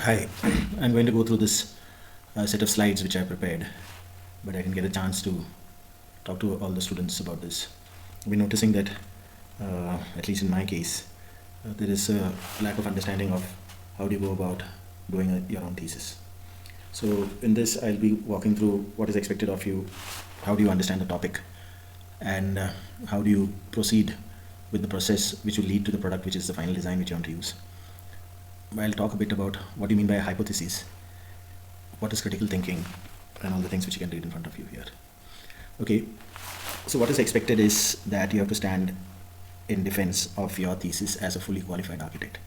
Hi, I'm going to go through this set of slides which I prepared, but I didn't get a chance to talk to all the students about this. We're noticing that, at least in my case, there is a lack of understanding of how do you go about doing your own thesis. So in this, I'll be walking through what is expected of you, how do you understand the topic, and how do you proceed with the process which will lead to the product, which is the final design which you want to use. I'll talk a bit about what do you mean by a hypothesis, what is critical thinking, and all the things which you can read in front of you here. Okay, so what is expected is that you have to stand in defense of your thesis as a fully qualified architect.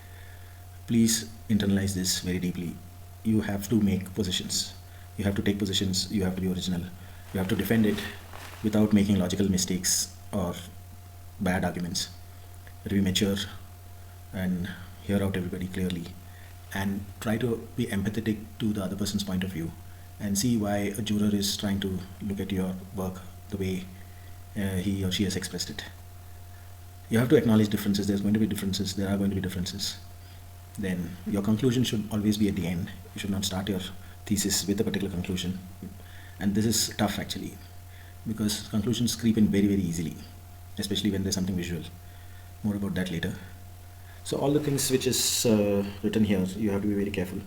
Please internalize this very deeply. You have to make positions. You have to take positions. You have to be original. You have to defend it without making logical mistakes or bad arguments. You have to be mature and hear out everybody clearly and try to be empathetic to the other person's point of view and see why a juror is trying to look at your work the way he or she has expressed it. You have to acknowledge differences. There's going to be differences. There are going to be differences. Then your conclusion should always be at the end. You should not start your thesis with a particular conclusion. And this is tough actually, because conclusions creep in very, very easily, especially when there's something visual. More about that later. So all the things which is written here, you have to be very careful.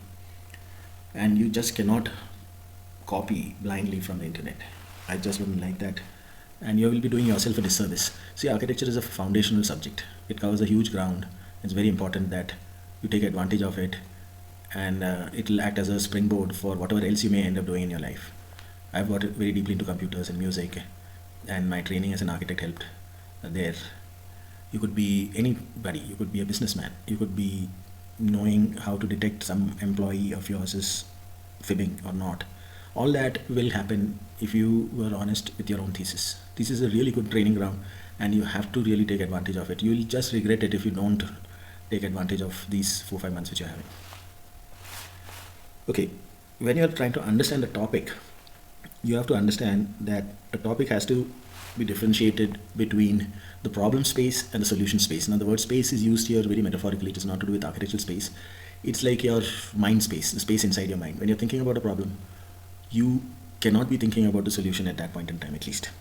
And you just cannot copy blindly from the internet. I just wouldn't like that. And you will be doing yourself a disservice. See, architecture is a foundational subject. It covers a huge ground. It's very important that you take advantage of it, and it will act as a springboard for whatever else you may end up doing in your life. I've got very deeply into computers and music, and my training as an architect helped there. You could be anybody. You could be a businessman. You could be knowing how to detect some employee of yours is fibbing or not. All that will happen if you were honest with your own thesis. This is a really good training ground, and you have to really take advantage of it. You will just regret it if you don't take advantage of these 4-5 months which you're having. Okay, when you're trying to understand a topic, you have to understand that a topic has to be differentiated between the problem space and the solution space. Now the word space is used here very metaphorically. It is not to do with architectural space. It's like your mind space, the space inside your mind. When you're thinking about a problem, you cannot be thinking about the solution at that point in time, at least.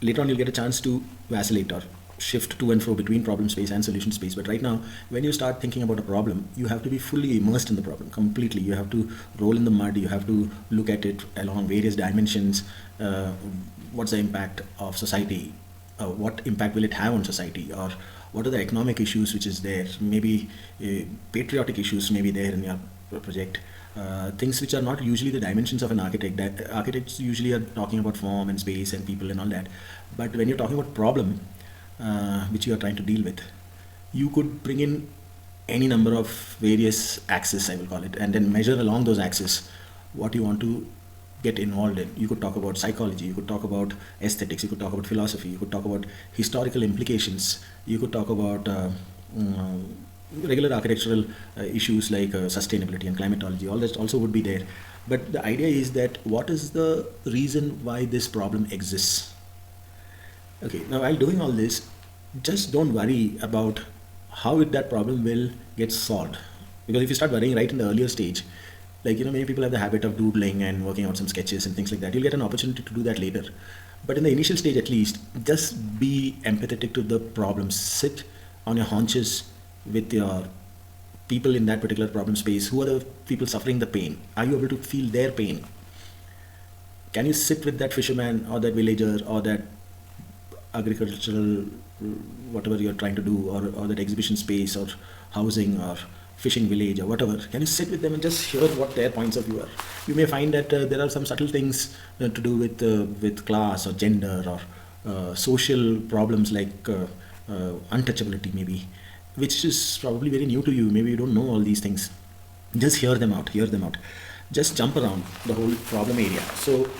Later on you'll get a chance to vacillate or shift to and fro between problem space and solution space, but right now when you start thinking about a problem, you have to be fully immersed in the problem completely. You have to roll in the mud. You have to look at it along various dimensions. What's the impact of society? What impact will it have on society? Or what are the economic issues which is there? Maybe patriotic issues may be there in your project. Things which are not usually the dimensions of an architect. Architects usually are talking about form and space and people and all that, but when you're talking about problem which you are trying to deal with, you could bring in any number of various axes, I will call it, and then measure along those axes what you want to get involved in. You could talk about psychology, you could talk about aesthetics, you could talk about philosophy, you could talk about historical implications, you could talk about regular architectural issues like sustainability and climatology. All that also would be there. But the idea is that what is the reason why this problem exists? Okay, now while doing all this, just don't worry about how that problem will get solved. Because if you start worrying right in the earlier stage, like, many people have the habit of doodling and working out some sketches and things like that. You'll get an opportunity to do that later. But in the initial stage, at least, just be empathetic to the problem. Sit on your haunches with your people in that particular problem space. Who are the people suffering the pain? Are you able to feel their pain? Can you sit with that fisherman or that villager or that agricultural whatever you're trying to do, or that exhibition space or housing or fishing village or whatever? Can you sit with them and just hear what their points of view are? You may find that there are some subtle things to do with class or gender or social problems like untouchability maybe, which is probably very new to you. Maybe you don't know all these things. Just hear them out. Just jump around the whole problem area. So,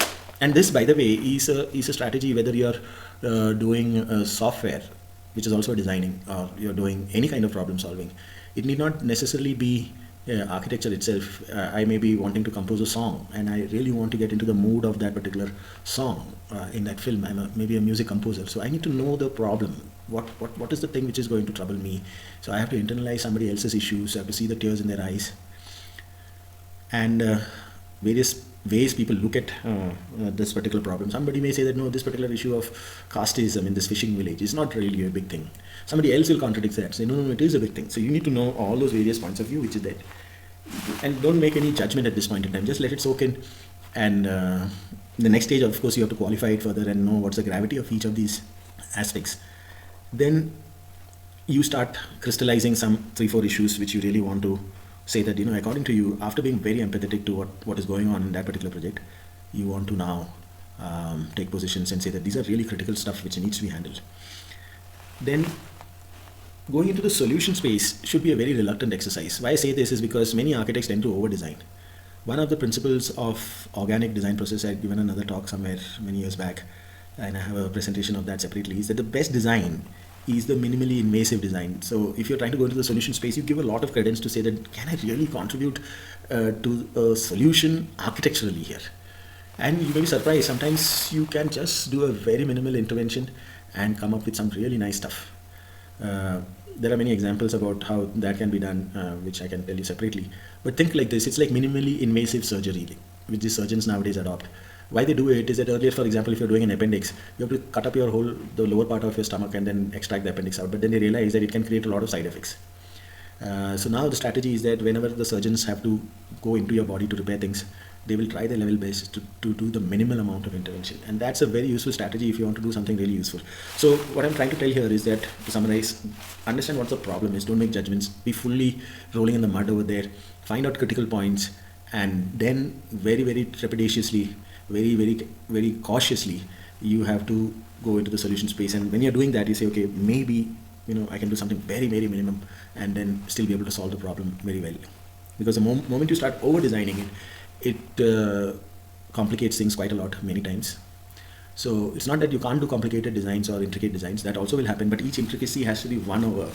and this, by the way, is a strategy whether you're doing software, which is also designing, or you're doing any kind of problem solving. It need not necessarily be architecture itself. I may be wanting to compose a song, and I really want to get into the mood of that particular song in that film. Maybe a music composer, so I need to know the problem. What is the thing which is going to trouble me? So I have to internalize somebody else's issues. I have to see the tears in their eyes, and various ways people look at this particular problem. Somebody may say that no, this particular issue of casteism in this fishing village is not really a big thing. Somebody else will contradict that, say no, no, it is a big thing. So you need to know all those various points of view which is there, and don't make any judgment at this point in time. Just let it soak in, and the next stage, of course, you have to qualify it further and know what's the gravity of each of these aspects. Then you start crystallizing some 3-4 issues which you really want to say that, according to you, after being very empathetic to what is going on in that particular project, you want to now take positions and say that these are really critical stuff which needs to be handled. Then going into the solution space should be a very reluctant exercise. Why I say this is because many architects tend to over-design. One of the principles of organic design process, I'd given another talk somewhere many years back, and I have a presentation of that separately, is that the best design is the minimally invasive design. So if you're trying to go into the solution space, you give a lot of credence to say that, can I really contribute to a solution architecturally here? And you may be surprised, sometimes you can just do a very minimal intervention and come up with some really nice stuff. There are many examples about how that can be done, which I can tell you separately. But think like this, it's like minimally invasive surgery, which the surgeons nowadays adopt. Why they do it is that earlier, for example, if you're doing an appendix, you have to cut up the lower part of your stomach and then extract the appendix out. But then they realize that it can create a lot of side effects. So now the strategy is that whenever the surgeons have to go into your body to repair things, they will try their level best to do the minimal amount of intervention. And that's a very useful strategy if you want to do something really useful. So what I'm trying to tell here is that, to summarize, understand what the problem is, don't make judgments, be fully rolling in the mud over there, find out critical points, and then very, very trepidatiously, very, very, very cautiously, you have to go into the solution space. And when you're doing that, you say, okay, maybe, I can do something very, very minimum and then still be able to solve the problem very well. Because the moment you start over-designing it complicates things quite a lot many times. So it's not that you can't do complicated designs or intricate designs, that also will happen, but each intricacy has to be won over.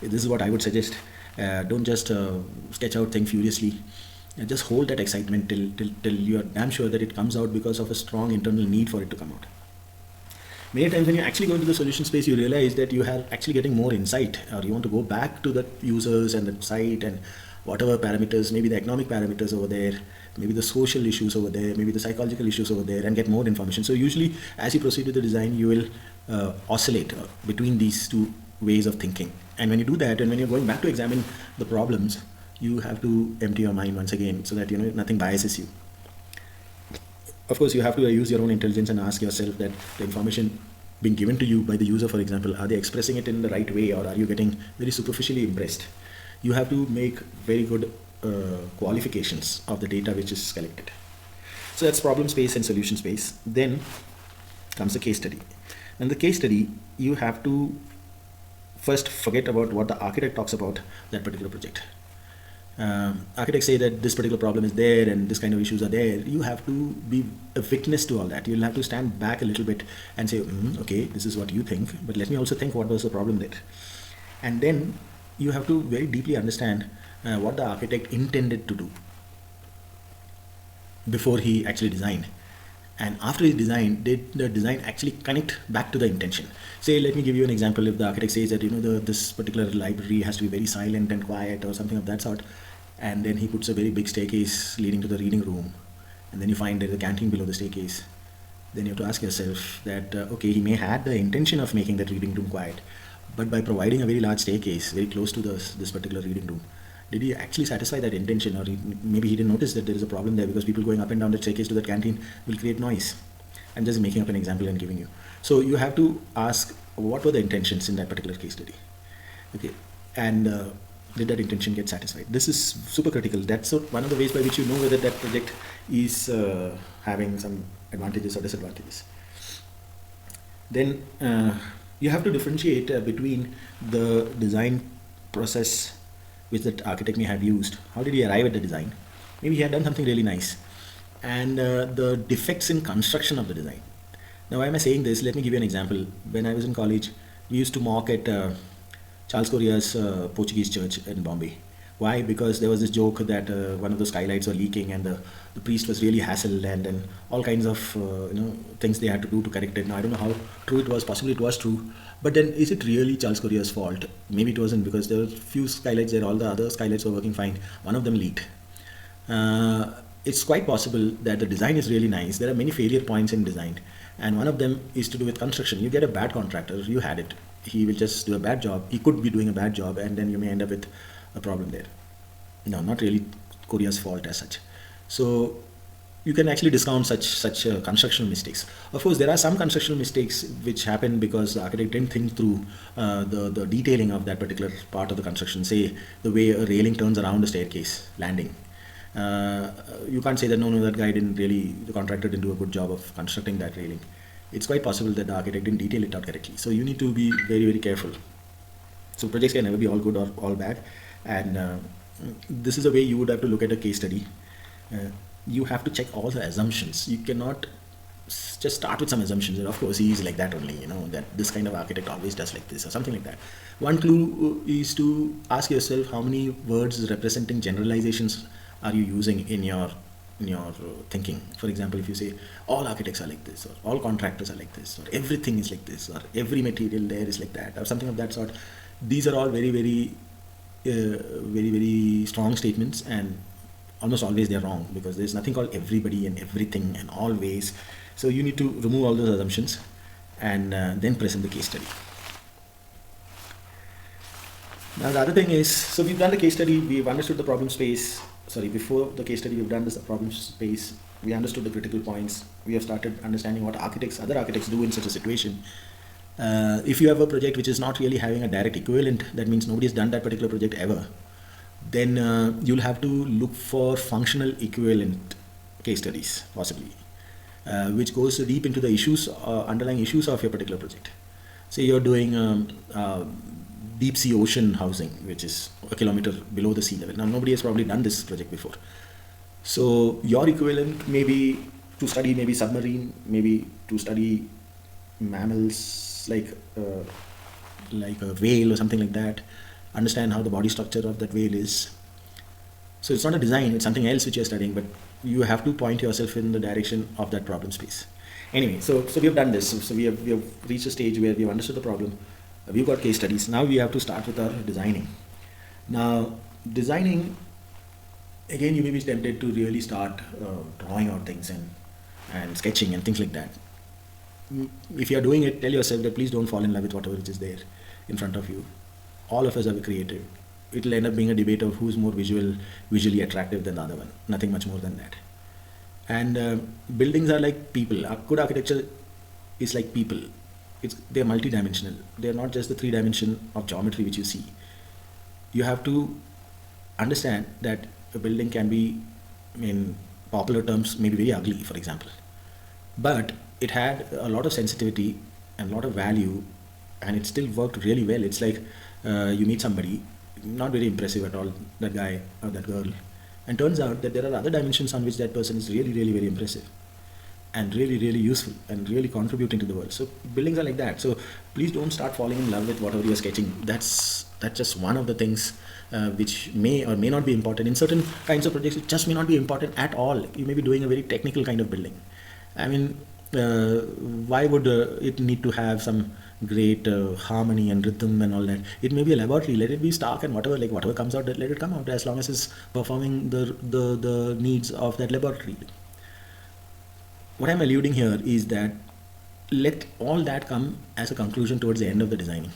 This is what I would suggest. Don't just sketch out things furiously. Just hold that excitement till you are damn sure that it comes out because of a strong internal need for it to come out. Many times when you actually go into the solution space, you realize that you are actually getting more insight, or you want to go back to the users and the site and whatever parameters, maybe the economic parameters over there, maybe the social issues over there, maybe the psychological issues over there, and get more information. So usually as you proceed with the design, you will oscillate between these two ways of thinking. And when you do that, and when you're going back to examine the problems, you have to empty your mind once again so that nothing biases you. Of course, you have to use your own intelligence and ask yourself that the information being given to you by the user, for example, are they expressing it in the right way, or are you getting very superficially impressed? You have to make very good qualifications of the data which is collected. So that's problem space and solution space. Then comes the case study. And the case study, you have to first forget about what the architect talks about that particular project. Architects say that this particular problem is there and this kind of issues are there. You have to be a witness to all that. You'll have to stand back a little bit and say, okay, this is what you think, but let me also think what was the problem there. And then you have to very deeply understand what the architect intended to do before he actually designed. And after he designed, did the design actually connect back to the intention? Say, let me give you an example. If the architect says that this particular library has to be very silent and quiet or something of that sort, and then he puts a very big staircase leading to the reading room, and then you find there's a canteen below the staircase, then you have to ask yourself that, okay, he may had the intention of making that reading room quiet, but by providing a very large staircase very close to this particular reading room, did he actually satisfy that intention? Or maybe he didn't notice that there is a problem there because people going up and down the staircase to that canteen will create noise. I'm just making up an example and giving you. So you have to ask, what were the intentions in that particular case study? Okay, and did that intention get satisfied? This is super critical. That's one of the ways by which you know whether that project is having some advantages or disadvantages. Then you have to differentiate between the design process which that architect may have used. How did he arrive at the design? Maybe he had done something really nice. And the defects in construction of the design. Now, why am I saying this? Let me give you an example. When I was in college, we used to mock at Charles Correa's Portuguese church in Bombay. Why? Because there was this joke that one of the skylights were leaking and the priest was really hassled, and all kinds of things they had to do to correct it. Now, I don't know how true it was. Possibly it was true. But then, is it really Charles Correa's fault? Maybe it wasn't, because there were few skylights there. All the other skylights were working fine. One of them leaked. it's quite possible that the design is really nice. There are many failure points in design, and one of them is to do with construction. You get a bad contractor, you had it. He will just do a bad job. He could be doing a bad job, and then you may end up with a problem there. No, not really Korea's fault as such. So you can actually discount such constructional mistakes. Of course, there are some constructional mistakes which happen because the architect didn't think through the detailing of that particular part of the construction. Say the way a railing turns around a staircase landing. You can't say that no, that guy didn't really, the contractor didn't do a good job of constructing that railing. It's quite possible that the architect didn't detail it out correctly. So you need to be very, very careful. So projects can never be all good or all bad, and this is a way you would have to look at a case study. You have to check all the assumptions. You cannot just start with some assumptions. And of course, he is like that only, that this kind of architect always does like this or something like that. One clue is to ask yourself how many words representing generalizations are you using in your thinking. For example, if you say all architects are like this, or all contractors are like this, or everything is like this, or every material there is like that, or something of that sort. These are all very, very, very, very strong statements, and almost always they're wrong, because there's nothing called everybody and everything and always. So you need to remove all those assumptions and then present the case study. Now the other thing is, so we've done the case study, we've understood the problem space. Before the case study, we've done this problem space, we understood the critical points, we have started understanding what other architects do in such a situation. If you have a project which is not really having a direct equivalent, that means nobody has done that particular project ever, then you'll have to look for functional equivalent case studies, possibly, which goes deep into the issues, underlying issues of your particular project. Say you're doing deep sea ocean housing, which is a kilometer below the sea level. Now, nobody has probably done this project before. So your equivalent may be to study maybe submarine, maybe to study mammals like a whale or something like that, understand how the body structure of that whale is. So it's not a design, it's something else which you're studying, but you have to point yourself in the direction of that problem space. Anyway, so we have done this. So we have reached a stage where we've understood the problem. We've got case studies. Now we have to start with our designing. Now, designing, again, you may be tempted to really start drawing out things and sketching and things like that. If you're doing it, tell yourself that please don't fall in love with whatever which is there in front of you. All of us are creative. It'll end up being a debate of who's more visually attractive than the other one. Nothing much more than that. And buildings are like people. Good architecture is like people. They're multidimensional. They're not just the 3 dimension of geometry which you see. You have to understand that a building can be, in popular terms, maybe very ugly, for example. But it had a lot of sensitivity and a lot of value, and it still worked really well. It's like you meet somebody, not very impressive at all, that guy or that girl, and turns out that there are other dimensions on which that person is really, really very impressive and really, really useful and really contributing to the world. So buildings are like that. So please don't start falling in love with whatever you're sketching. That's just one of the things which may or may not be important. In certain kinds of projects, it just may not be important at all. You may be doing a very technical kind of building. I mean, why would it need to have some great harmony and rhythm and all that? It may be a laboratory. Let it be stark, and whatever comes out, let it come out, as long as it's performing the needs of that laboratory. What I'm alluding here is that let all that come as a conclusion towards the end of the designing.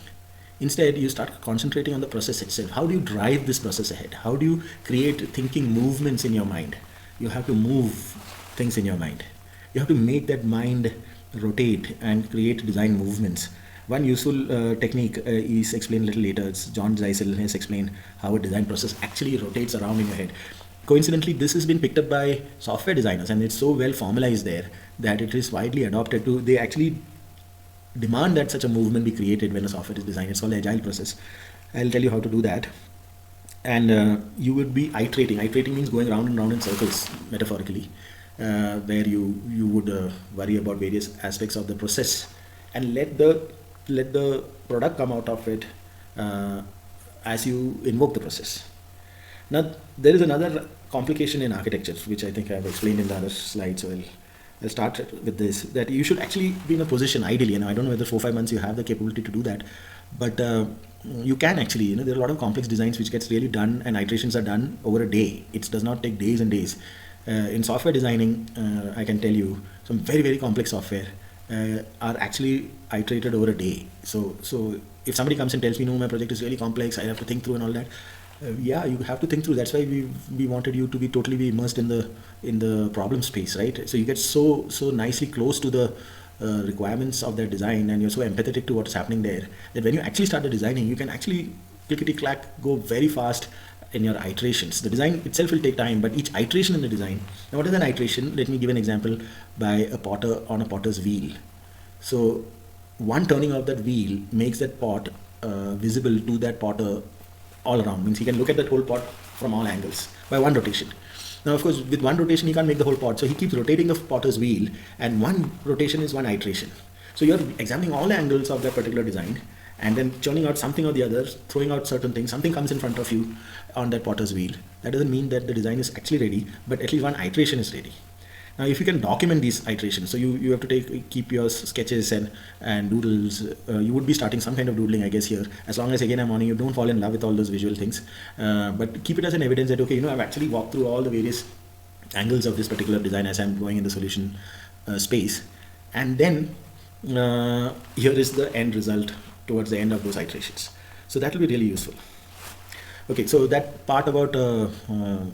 Instead, you start concentrating on the process itself. How do you drive this process ahead? How do you create thinking movements in your mind? You have to move things in your mind. You have to make that mind rotate and create design movements. One useful technique is explained a little later. It's John Zeisel has explained how a design process actually rotates around in your head. Coincidentally, this has been picked up by software designers, and it's so well formalized there that it is widely adopted. They actually demand that such a movement be created when a software is designed. It's called the agile process. I'll tell you how to do that. And you would be iterating. Iterating means going round and round in circles, metaphorically, where you would worry about various aspects of the process and let the product come out of it as you invoke the process. Now, there is another complication in architecture, which I think I have explained in the other slide, so I'll start with this, that you should actually be in a position, ideally, and I don't know whether 4-5 months you have the capability to do that, But you can actually, there are a lot of complex designs which gets really done and iterations are done over a day. It does not take days and days. In software designing, I can tell you some very, very complex software are actually iterated over a day. So if somebody comes and tells me, no, my project is really complex, I have to think through and all that. Yeah, you have to think through. That's why we wanted you to be totally be immersed in the problem space, right? So you get so nicely close to the requirements of that design, and you're so empathetic to what's happening there, that when you actually start the designing, you can actually clickety clack go very fast in your iterations. The design itself will take time, but each iteration in the design. Now, what is an iteration? Let me give an example by a potter on a potter's wheel. So one turning of that wheel makes that pot visible to that potter all around. Means he can look at that whole pot from all angles by one rotation. Now, of course, with one rotation, he can't make the whole pot. So he keeps rotating the potter's wheel, and one rotation is one iteration. So you're examining all the angles of that particular design, and then churning out something or the other, throwing out certain things. Something comes in front of you on that potter's wheel. That doesn't mean that the design is actually ready, but at least one iteration is ready. Now, if you can document these iterations, so you have to keep your sketches and doodles. You would be starting some kind of doodling, I guess, here. As long as, again, I'm warning you, don't fall in love with all those visual things. But keep it as an evidence that, okay, I've actually walked through all the various angles of this particular design as I'm going in the solution space. And then here is the end result towards the end of those iterations. So that will be really useful. Okay, so that part about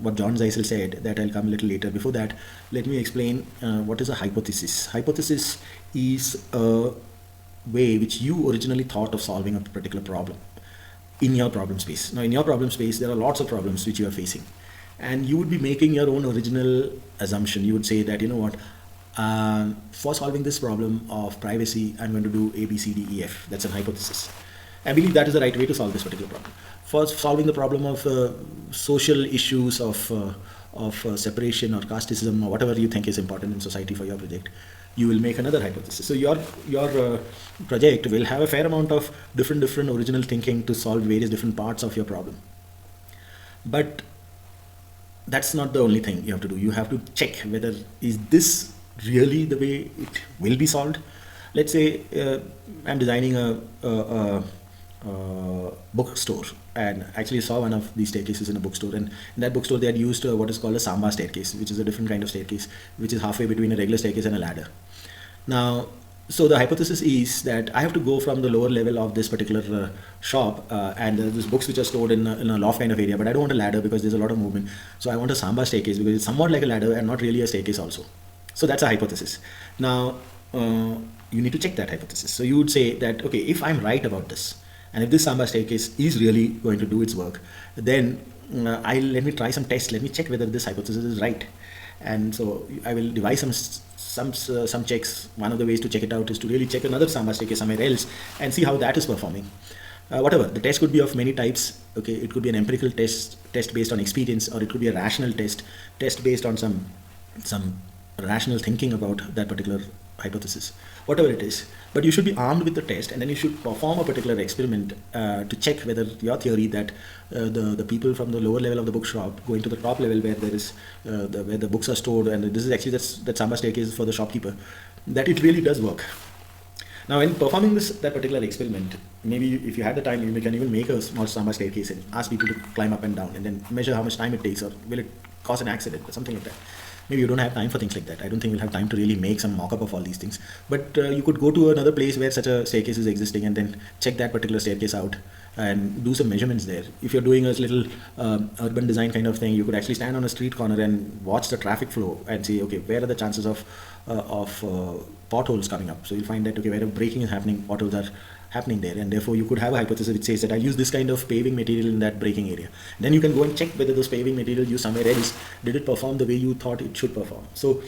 what John Zeisel said, that I'll come a little later. Before that, let me explain what is a hypothesis. Hypothesis is a way which you originally thought of solving a particular problem in your problem space. Now, in your problem space, there are lots of problems which you are facing, and you would be making your own original assumption. You would say that, for solving this problem of privacy, I'm going to do A, B, C, D, E, F. That's an hypothesis. I believe that is the right way to solve this particular problem. For solving the problem of social issues of separation or casteism or whatever you think is important in society for your project, you will make another hypothesis. So your project will have a fair amount of different original thinking to solve various different parts of your problem. But that's not the only thing you have to do. You have to check whether is this really the way it will be solved. Let's say I'm designing a bookstore, and actually saw one of these staircases in a bookstore, and in that bookstore they had used what is called a samba staircase, which is a different kind of staircase, which is halfway between a regular staircase and a ladder. Now, so the hypothesis is that I have to go from the lower level of this particular shop, and there's books which are stored in a loft kind of area, but I don't want a ladder because there's a lot of movement. So I want a samba staircase because it's somewhat like a ladder and not really a staircase also. So that's a hypothesis. Now, you need to check that hypothesis. So you would say that, okay, if I'm right about this, and if this samba staircase is really going to do its work, then let me try some tests. Let me check whether this hypothesis is right. And so I will devise some checks. One of the ways to check it out is to really check another samba staircase somewhere else and see how that is performing. Whatever, the test could be of many types. Okay, it could be an empirical test based on experience, or it could be a rational test based on some rational thinking about that particular hypothesis, whatever it is. But you should be armed with the test, and then you should perform a particular experiment to check whether your theory that the people from the lower level of the bookshop going to the top level where there is where the books are stored, and this is actually that samba staircase for the shopkeeper, that it really does work. Now, in performing that particular experiment, maybe if you had the time, you can even make a small samba staircase and ask people to climb up and down, and then measure how much time it takes, or will it cause an accident or something like that. Maybe you don't have time for things like that. I don't think we'll have time to really make some mock-up of all these things. But you could go to another place where such a staircase is existing, and then check that particular staircase out and do some measurements there. If you're doing a little urban design kind of thing, you could actually stand on a street corner and watch the traffic flow and see, okay, where are the chances of potholes coming up. So you'll find that, okay, where braking is happening, potholes are happening there, and therefore you could have a hypothesis which says that I'll use this kind of paving material in that braking area. Then you can go and check whether those paving material used somewhere else, did it perform the way you thought it should perform. So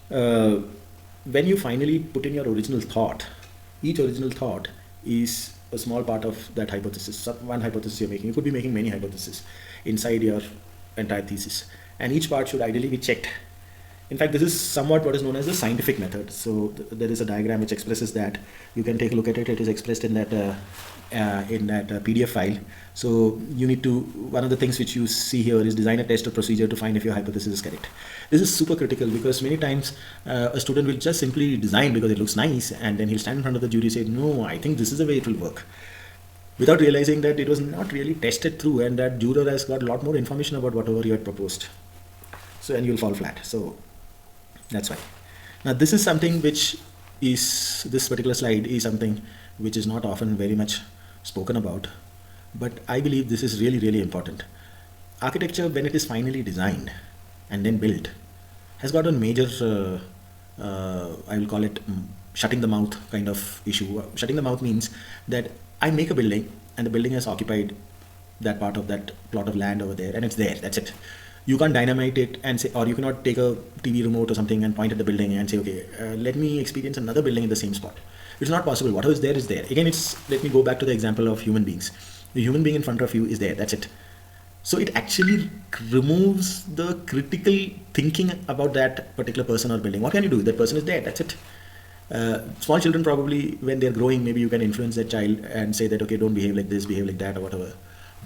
when you finally put in your original thought, each original thought is a small part of that hypothesis. One hypothesis you're making, you could be making many hypotheses inside your entire thesis, and each part should ideally be checked. In fact, this is somewhat what is known as the scientific method. So there is a diagram which expresses that. You can take a look at it. It is expressed in that PDF file. So you need to, one of the things which you see here is design a test or procedure to find if your hypothesis is correct. This is super critical because many times a student will just simply design because it looks nice, and then he'll stand in front of the jury and say, no, I think this is the way it will work. without realizing that it was not really tested through, and that juror has got a lot more information about whatever you had proposed. So, and you'll fall flat. So that's why. Now, this is something which is, this particular slide is something which is not often very much spoken about, but I believe this is really, really important. Architecture, when it is finally designed and then built, has got a major, I will call it shutting the mouth kind of issue. Shutting the mouth means that I make a building and the building has occupied that part of that plot of land over there, and it's there, that's it. You can't dynamite it and say, or you cannot take a TV remote or something and point at the building and say, okay, let me experience another building in the same spot. It's not possible. Whatever is there is there. Again, let me go back to the example of human beings. The human being in front of you is there, that's it. So it actually removes the critical thinking about that particular person or building. What can you do? That person is there, that's it. Small children, probably when they're growing, maybe you can influence that child and say that, okay, don't behave like this, behave like that, or whatever.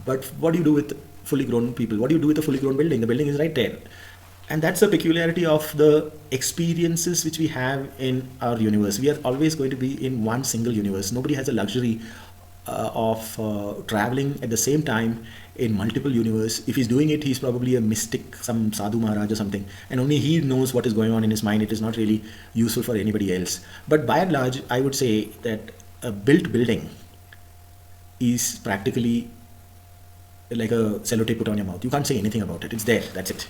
But what do you do with fully grown people? What do you do with a fully grown building? The building is right there. And that's the peculiarity of the experiences which we have in our universe. We are always going to be in one single universe. Nobody has the luxury of traveling at the same time in multiple universe. If he's doing it, he's probably a mystic, some sadhu maharaj or something, and only he knows what is going on in his mind. It is not really useful for anybody else. But by and large, I would say that a built building is practically like a sellotape put on your mouth. You can't say anything about it. It's there, that's it.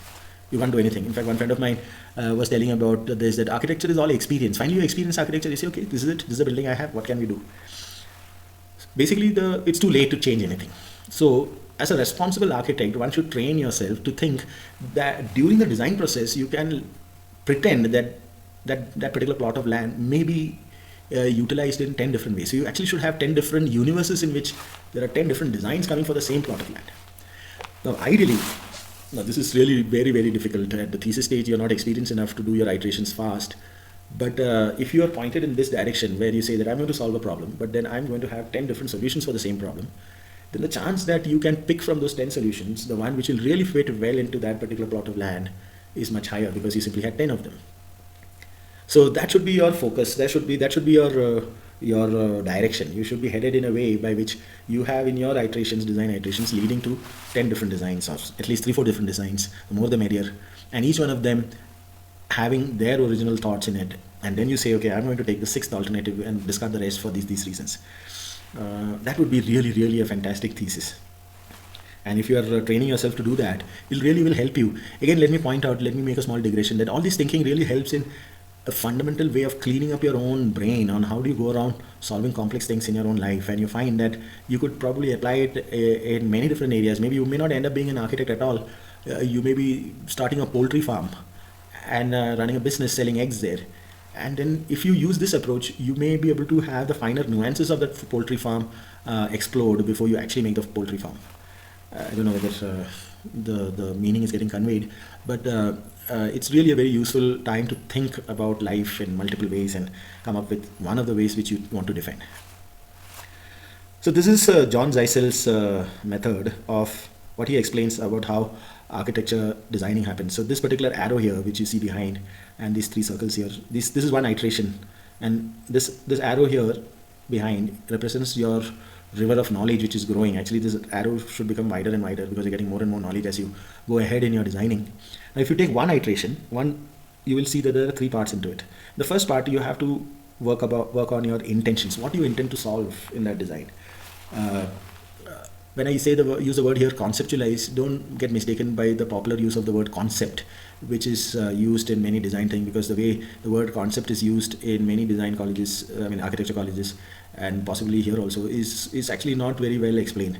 You can't do anything. In fact, one friend of mine was telling about this, that architecture is all experience. Finally, you experience architecture, you say, okay, this is it, this is the building I have, what can we do? Basically, it's too late to change anything. So as a responsible architect, one should train yourself to think that during the design process, you can pretend that particular plot of land may be utilized in 10 different ways. So you actually should have 10 different universes in which there are 10 different designs coming for the same plot of land. Now, ideally, this is really very, very difficult. At the thesis stage, you're not experienced enough to do your iterations fast. But if you are pointed in this direction where you say that I'm going to solve a problem, but then I'm going to have 10 different solutions for the same problem, then the chance that you can pick from those 10 solutions, the one which will really fit well into that particular plot of land, is much higher because you simply had 10 of them. So that should be your focus. That should be your direction. You should be headed in a way by which you have in your iterations, design iterations, leading to 10 different designs, or at least 3-4 different designs. The more the merrier, and each one of them having their original thoughts in it. And then you say, okay, I'm going to take the 6th alternative and discard the rest for these reasons. That would be really, really a fantastic thesis. And if you are training yourself to do that, it really will help you. Again, let me make a small digression, that all this thinking really helps in a fundamental way of cleaning up your own brain on how do you go around solving complex things in your own life. And you find that you could probably apply it in many different areas. Maybe you may not end up being an architect at all. You may be starting a poultry farm and running a business selling eggs there. And then if you use this approach, you may be able to have the finer nuances of that poultry farm explode before you actually make the poultry farm. I don't know whether the meaning is getting conveyed, but it's really a very useful time to think about life in multiple ways and come up with one of the ways which you want to define. So this is John Zeisel's method of what he explains about how architecture designing happens. So this particular arrow here, which you see behind, and these 3 circles here, this is one iteration, and this arrow here behind represents your river of knowledge which is growing. Actually, this arrow should become wider and wider because you're getting more and more knowledge as you go ahead in your designing. Now, if you take one iteration, you will see that there are 3 parts into it. The first part, you have to work on your intentions. What do you intend to solve in that design? When I say use the word here, conceptualize, don't get mistaken by the popular use of the word concept, which is used in many design things, because the way the word concept is used in many design colleges, architecture colleges, and possibly here also, is actually not very well explained.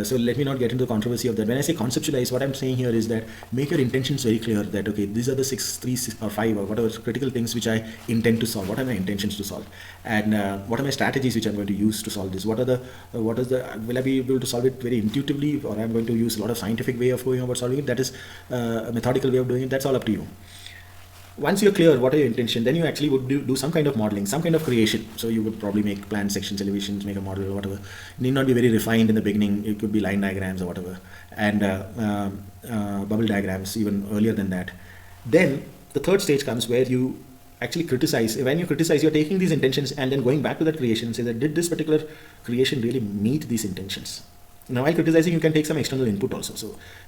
So let me not get into the controversy of that. When I say conceptualize, what I'm saying here is that make your intentions very clear, that okay, these are the 3 or 5 or whatever critical things which I intend to solve. What are my intentions to solve, and what are my strategies which I'm going to use to solve this? Will I be able to solve it very intuitively, or I'm going to use a lot of scientific way of going about solving it? That is a methodical way of doing it. That's all up to you. Once you're clear what are your intention, then you actually would do some kind of modeling, some kind of creation. So you would probably make plans, sections, elevations, make a model or whatever. It need not be very refined in the beginning. It could be line diagrams or whatever, and bubble diagrams even earlier than that. Then the third stage comes where you actually criticize. When you criticize, you're taking these intentions and then going back to that creation and say that did this particular creation really meet these intentions? Now, while criticizing, you can take some external input also.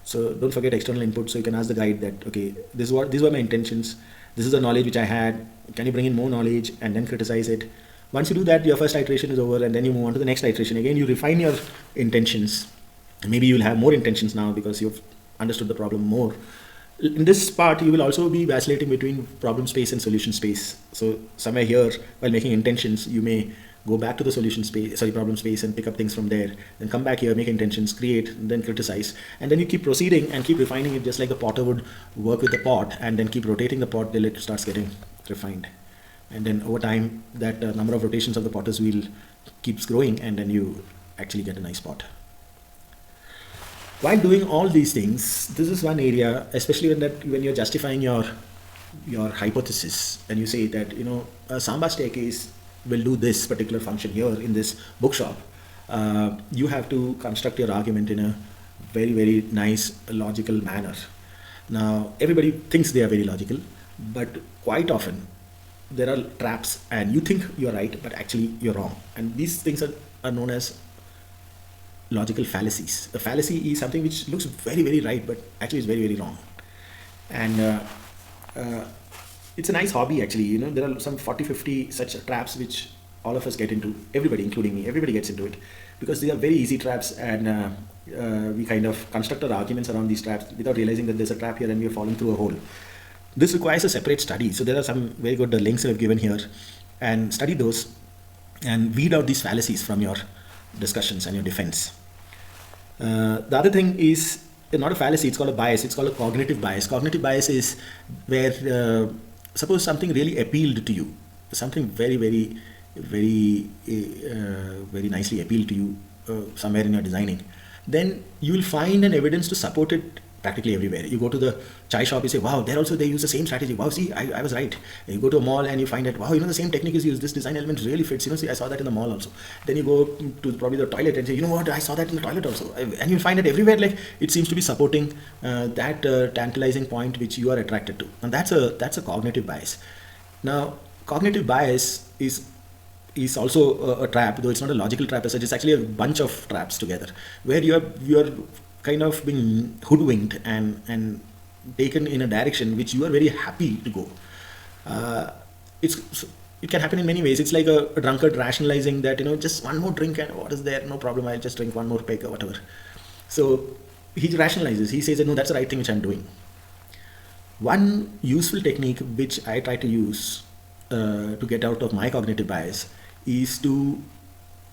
So don't forget external input. So you can ask the guide that, okay, these were my intentions. This is the knowledge which I had. Can you bring in more knowledge and then criticize it? Once you do that, your first iteration is over, and then you move on to the next iteration. Again, you refine your intentions. Maybe you'll have more intentions now because you've understood the problem more. In this part, you will also be vacillating between problem space and solution space. So somewhere here, while making intentions, you may go back to the problem space and pick up things from there. Then come back here, make intentions, create, then criticize. And then you keep proceeding and keep refining it, just like the potter would work with the pot, and then keep rotating the pot till it starts getting refined. And then over time, that number of rotations of the potter's wheel keeps growing, and then you actually get a nice pot. While doing all these things, this is one area, especially when you're justifying your hypothesis, and you say that a Samba staircase will do this particular function here in this bookshop. You have to construct your argument in a very, very nice logical manner. Now, everybody thinks they are very logical, but quite often there are traps, and you think you're right, but actually you're wrong. And these things are known as logical fallacies. A fallacy is something which looks very, very right, but actually is very, very wrong. And it's a nice hobby, actually. There are some 40-50 such traps which all of us get into. Everybody, including me, everybody gets into it because they are very easy traps, and we kind of construct our arguments around these traps without realizing that there's a trap here and we are falling through a hole. This requires a separate study. So there are some very good links I've given here, and study those and weed out these fallacies from your discussions and your defense. The other thing is not a fallacy, it's called a bias. It's called a cognitive bias. Cognitive bias is where suppose something really appealed to you, something very, very, very, very nicely appealed to you somewhere in your designing, then you will find an evidence to support it practically everywhere. You go to the chai shop, you say, wow, there also they use the same strategy. Wow, see, I was right. You go to a mall and you find that, wow, the same technique is used. This design element really fits. See, I saw that in the mall also. Then you go to probably the toilet and say, you know what, I saw that in the toilet also. And you find that everywhere, like, it seems to be supporting that tantalizing point which you are attracted to. And that's a cognitive bias. Now, cognitive bias is also a trap, though it's not a logical trap as such. It's actually a bunch of traps together where you're kind of being hoodwinked and taken in a direction which you are very happy to go. It can happen in many ways. It's like a drunkard rationalizing that, just one more drink and what is there? No problem, I'll just drink one more peg or whatever. So he rationalizes. He says that, no, that's the right thing which I'm doing. One useful technique which I try to use to get out of my cognitive bias is to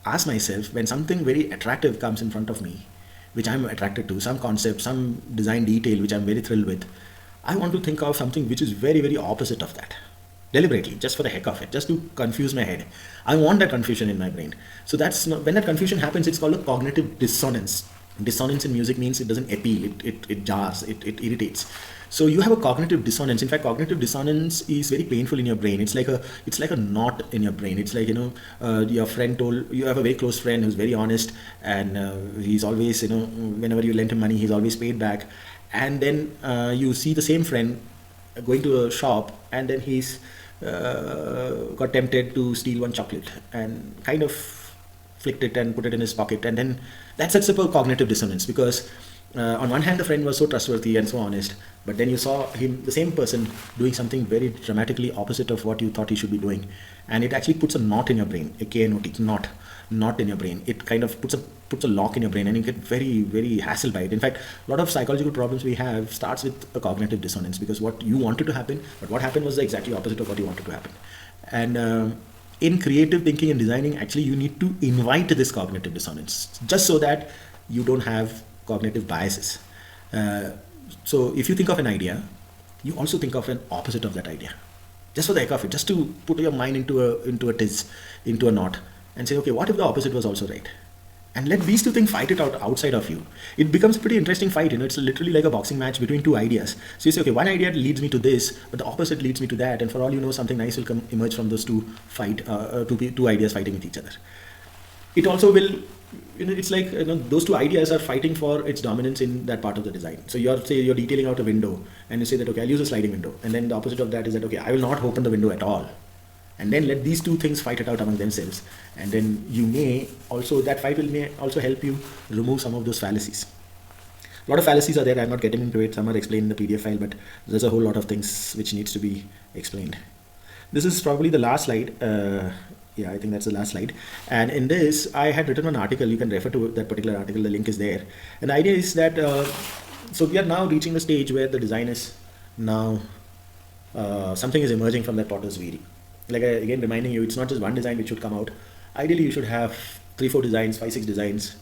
ask myself, when something very attractive comes in front of me, which I'm attracted to, some concept, some design detail which I'm very thrilled with, I want to think of something which is very, very opposite of that. Deliberately, just for the heck of it, just to confuse my head. I want that confusion in my brain. So when that confusion happens, it's called a cognitive dissonance. Dissonance in music means it doesn't appeal, it jars, it irritates. So you have a cognitive dissonance. In fact, cognitive dissonance is very painful in your brain. It's like a knot in your brain. It's like, your friend you have a very close friend who's very honest, and he's always, whenever you lend him money, he's always paid back. And then you see the same friend going to a shop, and then he's got tempted to steal one chocolate and kind of flicked it and put it in his pocket. And then that sets up a cognitive dissonance because on one hand, the friend was so trustworthy and so honest, but then you saw him, the same person, doing something very dramatically opposite of what you thought he should be doing, and it actually puts a knot in your brain, a K-N-O-T, knot in your brain. It kind of puts a lock in your brain, and you get very, very hassled by it. In fact, a lot of psychological problems we have starts with a cognitive dissonance, because what you wanted to happen, but what happened was the exactly opposite of what you wanted to happen. And in creative thinking and designing, actually, you need to invite this cognitive dissonance, just so that you don't have cognitive biases. So if you think of an idea, you also think of an opposite of that idea, just for the heck of it, just to put your mind into a knot and say, okay, what if the opposite was also right? And let these two things fight it out outside of you. It becomes a pretty interesting fight. It's literally like a boxing match between two ideas. So you say, okay, one idea leads me to this, but the opposite leads me to that, and for all you know, something nice will emerge from those two ideas fighting with each other. It also will it's like those two ideas are fighting for its dominance in that part of the design. So you're detailing out a window, and you say that okay, I'll use a sliding window, and then the opposite of that is that okay, I will not open the window at all, and then let these two things fight it out among themselves, and then you may also that fight will may also help you remove some of those fallacies. A lot of fallacies are there. I'm not getting into it. Some are explained in the PDF file, but there's a whole lot of things which needs to be explained. This is probably the last slide. Yeah, I think that's the last slide. And in this, I had written an article. You can refer to that particular article. The link is there. And the idea is that, so we are now reaching the stage where the design is now, something is emerging from that potter's wheel. Like again, reminding you, it's not just one design which should come out. Ideally, you should have 3-4 designs, 5-6 designs.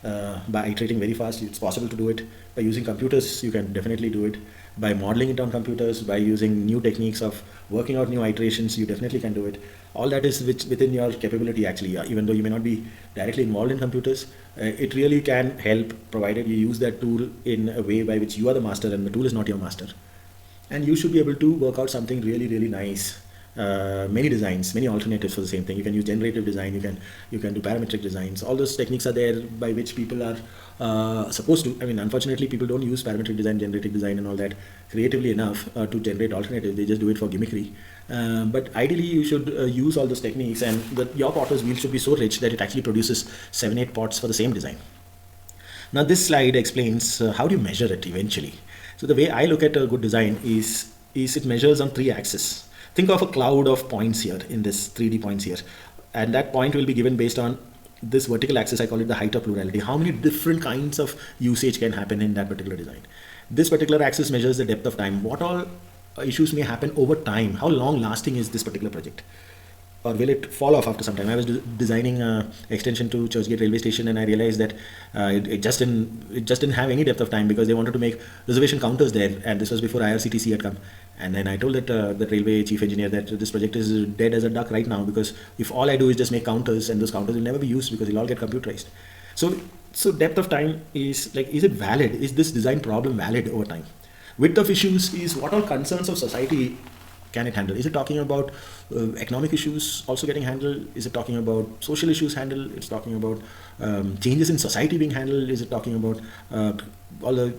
By iterating very fast, it's possible to do it. By using computers, you can definitely do it. By modeling it on computers, by using new techniques of working out new iterations, you definitely can do it. All that is within your capability actually, even though you may not be directly involved in computers, it really can help, provided you use that tool in a way by which you are the master and the tool is not your master. And you should be able to work out something really, really nice. Many designs, many alternatives for the same thing. You can use generative design, you can do parametric designs. All those techniques are there by which people are supposed to. I mean, unfortunately, people don't use parametric design, generative design, and all that creatively enough to generate alternatives. They just do it for gimmickry. But ideally, you should use all those techniques, and your potter's wheel should be so rich that it actually produces 7-8 pots for the same design. Now, this slide explains how do you measure it eventually. So the way I look at a good design is it measures on 3 axes. Think of a cloud of points here in this 3D points here, and that point will be given based on this vertical axis. I call it the height of plurality. How many different kinds of usage can happen in that particular design? This particular axis measures the depth of time. What all issues may happen over time? How long lasting is this particular project? Or will it fall off after some time? I was designing an extension to Churchgate railway station, and I realized that it just didn't have any depth of time because they wanted to make reservation counters there, and this was before IRCTC had come. And then I told the railway chief engineer that this project is dead as a duck right now, because if all I do is just make counters, and those counters will never be used because they'll all get computerized. So depth of time is like, is it valid? Is this design problem valid over time? Width of issues is what all concerns of society can it handle? Is it talking about economic issues also getting handled? Is it talking about social issues handled? It's talking about changes in society being handled? Is it talking about all the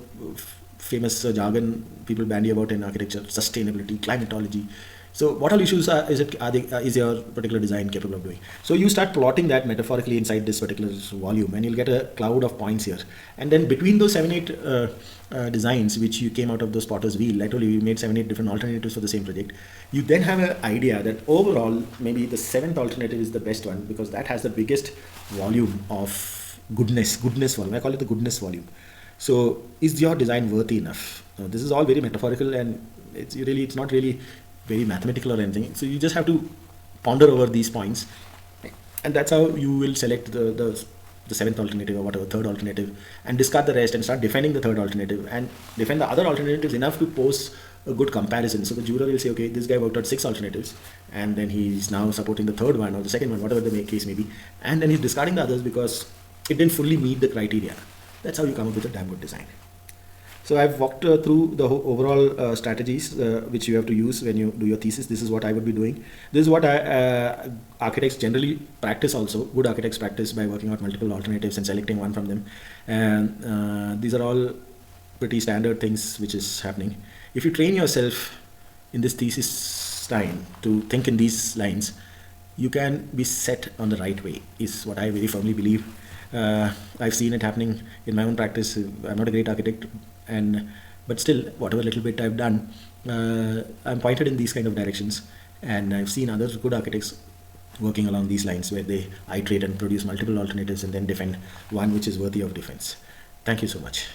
famous jargon people bandy about in architecture, sustainability, climatology? So what all issues is your particular design capable of doing? So you start plotting that metaphorically inside this particular volume, and you'll get a cloud of points here. And then between those 7-8 designs which you came out of those potter's wheel, I told you made 7-8 different alternatives for the same project. You then have an idea that overall maybe the 7th alternative is the best one, because that has the biggest volume of goodness volume. I call it the goodness volume. So is your design worthy enough? This is all very metaphorical, and it's not really very mathematical or anything. So you just have to ponder over these points, and that's how you will select the 7th alternative or whatever, 3rd alternative, and discard the rest and start defending the 3rd alternative and defend the other alternatives enough to pose a good comparison. So the juror will say, okay, this guy worked out 6 alternatives, and then he's now supporting the 3rd one or the 2nd one, whatever the case may be, and then he's discarding the others because it didn't fully meet the criteria. That's how you come up with a damn good design. So I've walked through the overall strategies which you have to use when you do your thesis. This is what I would be doing. This is what architects generally practice also. Good architects practice by working out multiple alternatives and selecting one from them. And these are all pretty standard things which is happening. If you train yourself in this thesis time to think in these lines, you can be set on the right way, is what I very firmly believe. I've seen it happening in my own practice. I'm not a great architect, but still, whatever little bit I've done, I'm pointed in these kind of directions, and I've seen other good architects working along these lines where they iterate and produce multiple alternatives and then defend one which is worthy of defense. Thank you so much.